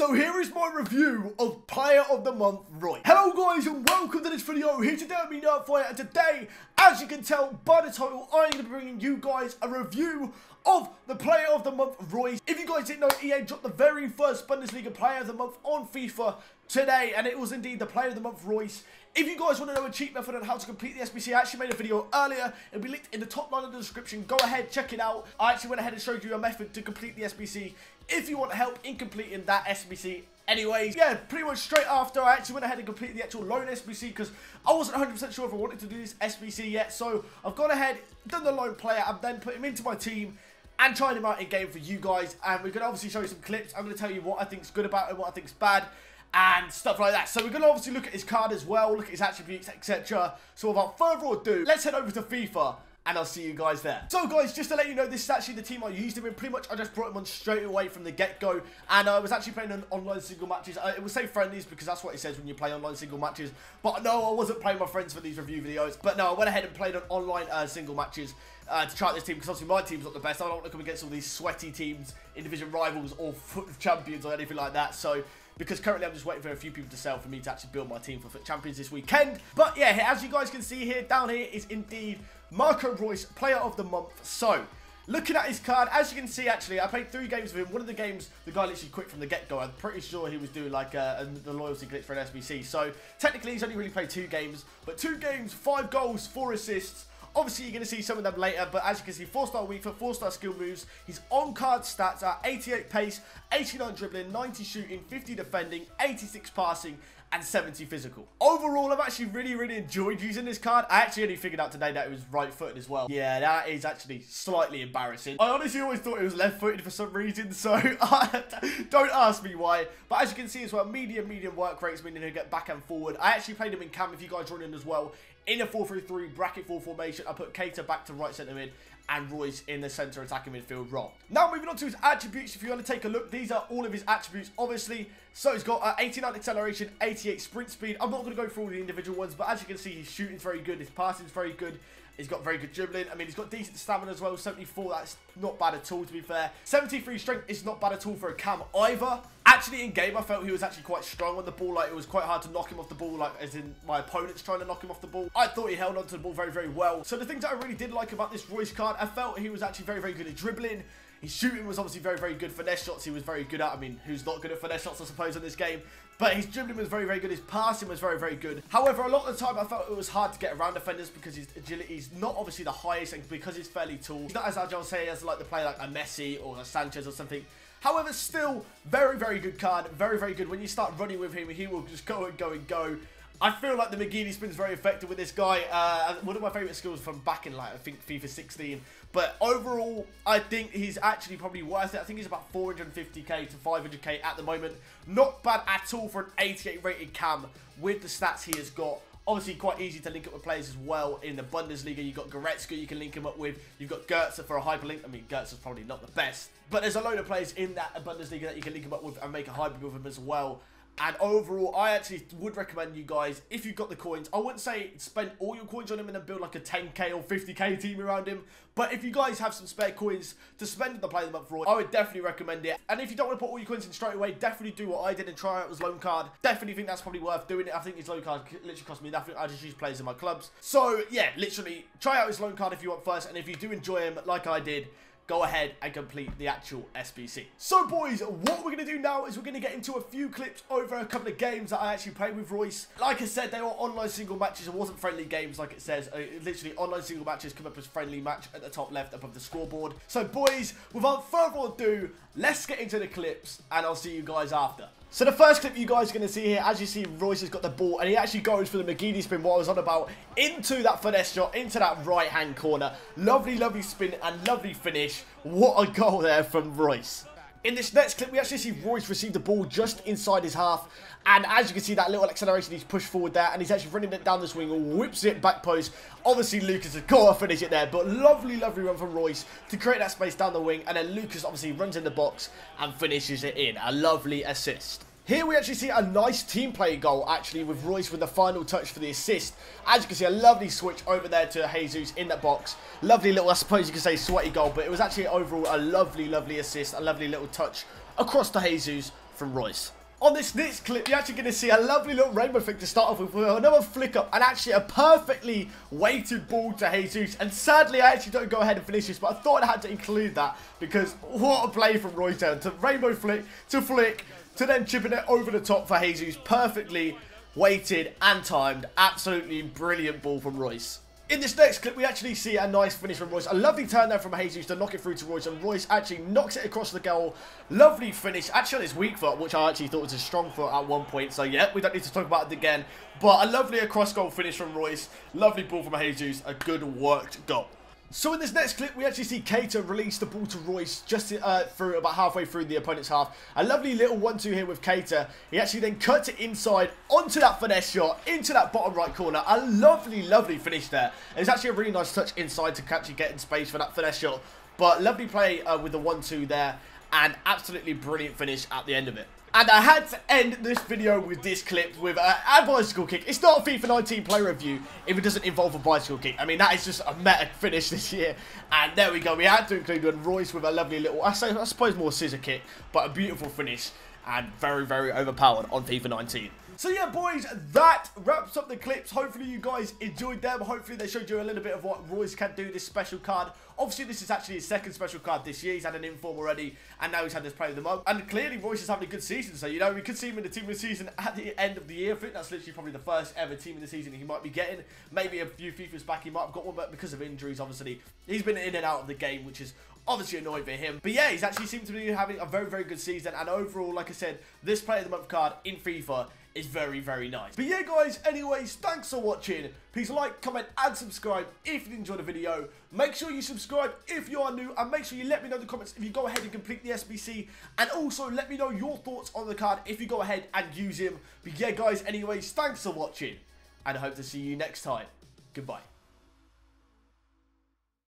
So here is my review of Player of the Month, Reus. Hello guys and welcome to this video. Here today with me, NerdFire, and today, as you can tell by the title, I'm going to be bringing you guys a review of the Player of the Month, Reus. If you guys didn't know, EA dropped the very first Bundesliga Player of the Month on FIFA today, and it was indeed the Player of the Month, Reus. If you guys want to know a cheat method on how to complete the SBC, I actually made a video earlier. It'll be linked in the top line of the description. Go ahead, check it out. I actually went ahead and showed you a method to complete the SBC if you want help in completing that SBC. Anyways, yeah, pretty much straight after, I actually went ahead and completed the actual loan SBC because I wasn't 100% sure if I wanted to do this SBC yet. So I've gone ahead, done the loan player, and then put him into my team and tried him out in game for you guys. And we're going to obviously show you some clips. I'm going to tell you what I think's good about him, what I think's bad, and stuff like that. So we're going to obviously look at his card as well, look at his attributes, etc. So without further ado, let's head over to FIFA, and I'll see you guys there. So guys, just to let you know, this is actually the team I used him in. Pretty much I just brought him on straight away from the get-go, and I was actually playing on online single matches. It would say friendlies because that's what it says when you play online single matches, but no, I wasn't playing my friends for these review videos. But no, I went ahead and played on online single matches to try out this team, because obviously my team's not the best. I don't want to come against all these sweaty teams in division rivals or FUT champions or anything like that. So because currently I'm just waiting for a few people to sell for me to actually build my team for FUT champions this weekend. But yeah, as you guys can see here, down here is indeed Marco Reus, Player of the Month. So looking at his card, as you can see, actually I played 3 games with him. One of the games the guy literally quit from the get-go. I'm pretty sure he was doing like the loyalty glitch for an SBC. So technically he's only really played 2 games, but 2 games, 5 goals, 4 assists. Obviously, you're going to see some of them later, but as you can see, 4-star weak foot, 4-star skill moves. His on-card stats are 88 pace, 89 dribbling, 90 shooting, 50 defending, 86 passing, and 70 physical. Overall, I've actually really enjoyed using this card. I actually only figured out today that it was right-footed as well. Yeah, that is actually slightly embarrassing. I honestly always thought it was left-footed for some reason, so don't ask me why. But as you can see as well, medium work rates, meaning he'll get back and forward. I actually played him in camp, if you guys join in as well. In a 4-3-3 bracket 4 formation, I put Keita back to right centre mid and Reus in the centre attacking midfield role. Now moving on to his attributes, if you want to take a look, these are all of his attributes, obviously. So he's got 89 acceleration, 88 sprint speed. I'm not going to go through all the individual ones, but as you can see, his shooting's very good, his passing's very good. He's got very good dribbling. I mean, he's got decent stamina as well. 74, that's not bad at all, to be fair. 73 strength is not bad at all for a cam either. Actually, in game, I felt he was actually quite strong on the ball. Like, it was quite hard to knock him off the ball, like, as in my opponents trying to knock him off the ball. I thought he held on to the ball very well. So the things that I really did like about this Reus card, I felt he was actually very good at dribbling. His shooting was obviously very good. Finesse shots he was very good at. I mean, who's not good at finesse shots, I suppose, in this game? But his dribbling was very good. His passing was very good. However, a lot of the time I felt it was hard to get around defenders because his agility is not obviously the highest, and because he's fairly tall, he's not as agile, say, as like the player like a Messi or a Sanchez or something. However, still very good card. Very good. When you start running with him, he will just go and go. I feel like the McGeady spin's very effective with this guy. One of my favourite skills from back in, like, I think FIFA 16. But overall, I think he's actually probably worth it. I think he's about 450k to 500k at the moment. Not bad at all for an 88 rated cam with the stats he has got. Obviously, quite easy to link up with players as well in the Bundesliga. You've got Goretzka you can link him up with. You've got Goetze for a hyperlink. I mean, Goetze's probably not the best, but there's a load of players in that Bundesliga that you can link him up with and make a hybrid with him as well. And overall, I actually would recommend you guys, if you've got the coins, I wouldn't say spend all your coins on him and then build like a 10k or 50k team around him. But if you guys have some spare coins to spend on the Player of the Month for, I would definitely recommend it. And if you don't want to put all your coins in straight away, definitely do what I did and try out his loan card. Definitely think that's probably worth doing it. I think his loan card literally cost me nothing. I just use players in my clubs. So yeah, literally try out his loan card if you want first. And if you do enjoy him like I did, go ahead and complete the actual SBC. So boys, what we're going to do now is we're going to get into a few clips over a couple of games that I actually played with Reus. Like I said, they were online single matches. It wasn't friendly games like it says. Literally, online single matches come up as friendly match at the top left above the scoreboard. So boys, without further ado, let's get into the clips and I'll see you guys after. So the first clip you guys are going to see here, as you see, Reus has got the ball and he actually goes for the McGeady spin, what I was on about, into that finesse shot, into that right-hand corner. Lovely spin and lovely finish. What a goal there from Reus. In this next clip, we actually see Reus receive the ball just inside his half. And as you can see, that little acceleration, he's pushed forward there. And he's actually running it down the swing, whips it back post. Obviously, Lucas has got to finish it there. But lovely run from Reus to create that space down the wing. And then Lucas obviously runs in the box and finishes it in. A lovely assist. Here we actually see a nice team play goal, actually, with Reus with the final touch for the assist. As you can see, a lovely switch over there to Jesus in that box. Lovely little, I suppose you could say, sweaty goal, but it was actually overall a lovely assist, a lovely little touch across to Jesus from Reus. On this next clip, you're actually going to see a lovely little rainbow flick to start off with another flick up and actually a perfectly weighted ball to Jesus. And sadly, I actually don't go ahead and finish this, but I thought I had to include that because what a play from Reus down to rainbow flick, to then chipping it over the top for Jesus. Perfectly weighted and timed. Absolutely brilliant ball from Reus. In this next clip, we actually see a nice finish from Reus. A lovely turn there from Jesus to knock it through to Reus, and Reus actually knocks it across the goal. Lovely finish, actually on his weak foot, which I actually thought was a strong foot at one point. So yeah, we don't need to talk about it again. But a lovely across goal finish from Reus. Lovely ball from Jesus, a good worked goal. So in this next clip, we actually see Keita release the ball to Reus just through about halfway through the opponent's half. A lovely little 1-2 here with Keita. He actually then cuts it inside onto that finesse shot, into that bottom right corner. A lovely, lovely finish there. It's actually a really nice touch inside to actually get in space for that finesse shot. But lovely play with the 1-2 there, and absolutely brilliant finish at the end of it. And I had to end this video with this clip with a bicycle kick. It's not a FIFA 19 player review if it doesn't involve a bicycle kick. I mean, that is just a meta finish this year. And there we go. We had to include Reus with a lovely little, I suppose more scissor kick, but a beautiful finish and very, very overpowered on FIFA 19. So yeah, boys, that wraps up the clips. Hopefully you guys enjoyed them. Hopefully they showed you a little bit of what Reus can do, this special card. Obviously, this is actually his second special card this year. He's had an inform already, and now he's had this play of the month. And clearly, Reus is having a good season. So, you know, we could see him in the team of the season at the end of the year. I think that's literally probably the first ever team of the season he might be getting. Maybe a few FIFAs back, he might have got one, but because of injuries, obviously, he's been in and out of the game, which is obviously annoying for him. But yeah, he's actually seemed to be having a very, very good season. And overall, like I said, this player of the month card in FIFA is very, very nice. But yeah, guys, anyways, thanks for watching. Please like, comment, and subscribe if you enjoyed the video. Make sure you subscribe if you are new, and make sure you let me know in the comments if you go ahead and complete the SBC. And also, let me know your thoughts on the card if you go ahead and use him. But yeah, guys, anyways, thanks for watching, and I hope to see you next time. Goodbye.